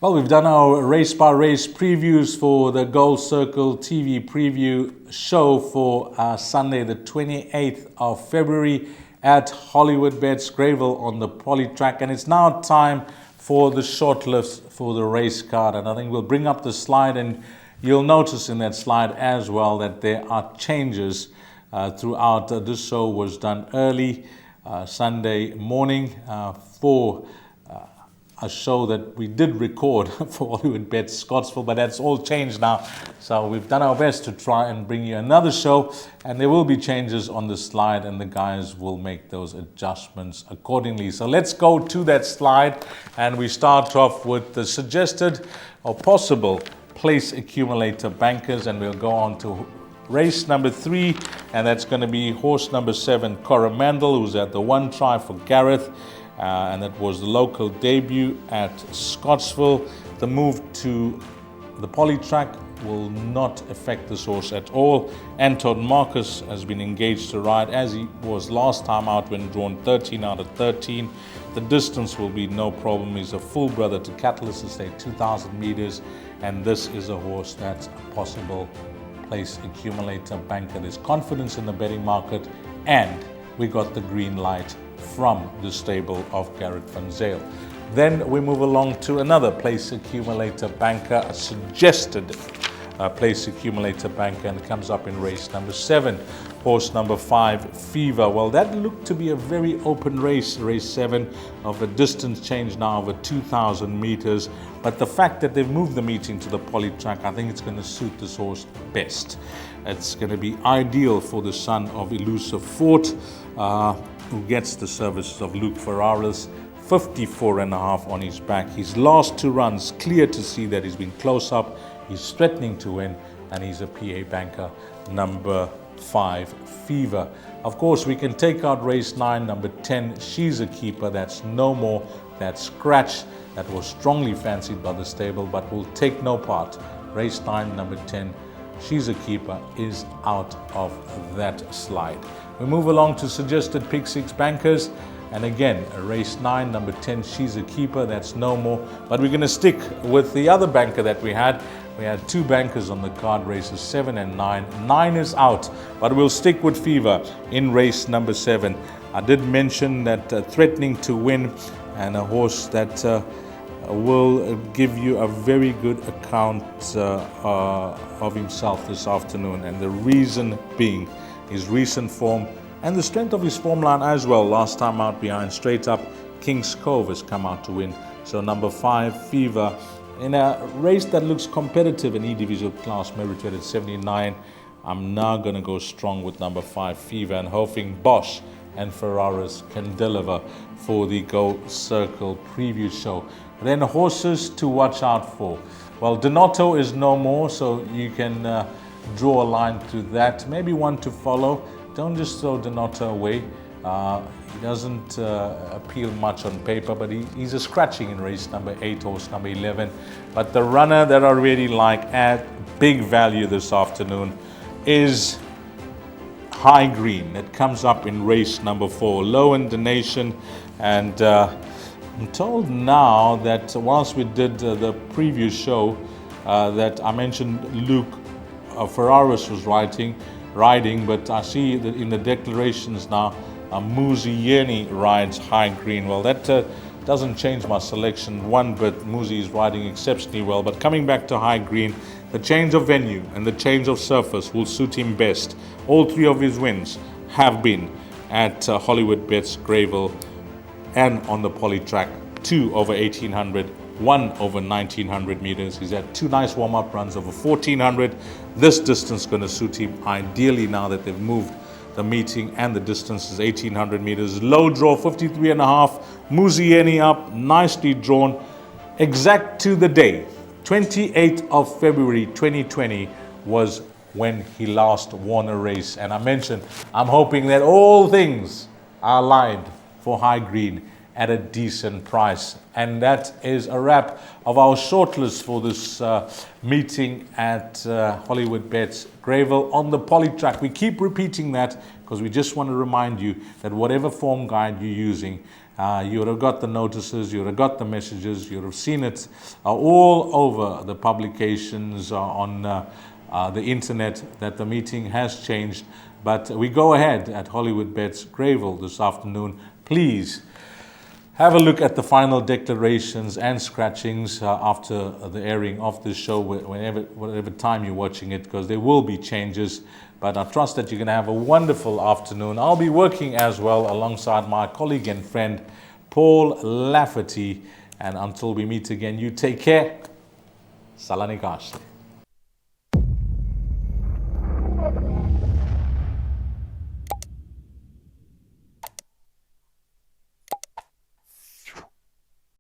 Well, we've done our race-by-race previews for the Gold Circle TV preview show for Sunday, the 28th of February at Hollywood Bets Grayville on the Poly Track. And it's now time for the shortlist for the race card. And I think we'll bring up the slide, and you'll notice in that slide as well that there are changes throughout. This show was done early Sunday morning for a show that we did record for Hollywood Bets Scottsville, but that's all changed now. So we've done our best to try and bring you another show, and there will be changes on the slide, and the guys will make those adjustments accordingly. So let's go to that slide, and we start off with the suggested or possible place accumulator bankers, and we'll go on to race number 3, and that's going to be horse number 7, Coromandel, who's at the one try for Gareth. And that was the local debut at Scottsville. The move to the Poly Track will not affect this horse at all. Anton Marcus has been engaged to ride as he was last time out when drawn 13 out of 13. The distance will be no problem. He's a full brother to Catalyst Estate, 2,000 meters, and this is a horse that's a possible place accumulator banker. There's confidence in the betting market, and we got the green light from the stable of Garrett van Zyl. Then we move along to another place accumulator banker, a suggested place accumulator banker, and it comes up in race number 7, horse number 5, Fever. Well, that looked to be a very open race 7, of a distance change now over 2,000 meters. But the fact that they've moved the meeting to the Poly Track, I think it's going to suit this horse best. It's going to be ideal for the son of Elusive Fort, who gets the services of Luke Ferraris, 54.5 on his back. His last 2 runs, clear to see that he's been close up, he's threatening to win, and he's a PA banker, number 5, Fever. Of course, we can take out race 9, number 10, She's a Keeper. That's no more, that scratch that was strongly fancied by the stable, but will take no part. Race 9, number 10, She's a Keeper is out of that slide. We move along to suggested pick 6 bankers, and again, race 9, number 10, She's a Keeper. That's no more, but we're going to stick with the other banker that we had. We had 2 bankers on the card, races 7 and 9. 9 is out, but we'll stick with Fever in race number 7. I did mention that threatening to win, and a horse that will give you a very good account of himself this afternoon, and the reason being his recent form and the strength of his form line as well. Last time out behind Straight Up, King's Cove has come out to win. So number 5, Fever, in a race that looks competitive in E-Division class, merit rated 79. I'm now going to go strong with number 5, Fever, and hoping Bosch and Ferraris can deliver for the Gold Circle preview show. Then horses to watch out for. Well, Donato is no more, so you can draw a line through that. Maybe one to follow. Don't just throw Donato away. He doesn't appeal much on paper, but he's a scratching in race number 8, horse number 11. But the runner that I really like at big value this afternoon is High Green. It comes up in race number 4, low in the nation, and I'm told now that whilst we did the previous show that I mentioned Luke Ferraris was riding, but I see that in the declarations now Muzi rides High Green. Well, that doesn't change my selection one bit. Muzi is riding exceptionally well, but coming back to High Green, the change of venue and the change of surface will suit him best. All 3 of his wins have been at Hollywood Bets Grayville and on the Poly Track. 2 over 1,800, 1 over 1,900 meters. He's had 2 nice warm-up runs over 1,400. This distance is going to suit him ideally now that they've moved the meeting, and the distance is 1,800 meters. Low draw, 53.5. Muzieni up, nicely drawn. Exact to the day, 28th of February 2020 was when he last won a race. And I mentioned, I'm hoping that all things are aligned for High Green, at a decent price. And that is a wrap of our shortlist for this meeting at Hollywood Bets Greyville on the Polytrack. We keep repeating that because we just want to remind you that whatever form guide you're using, you would have got the notices, you would have got the messages, you would have seen it all over the publications on the internet that the meeting has changed. But we go ahead at Hollywood Bets Greyville this afternoon. Please have a look at the final declarations and scratchings after the airing of this show, whatever time you're watching it, because there will be changes. But I trust that you're going to have a wonderful afternoon. I'll be working as well alongside my colleague and friend, Paul Lafferty. And until we meet again, you take care. Salani Kahle.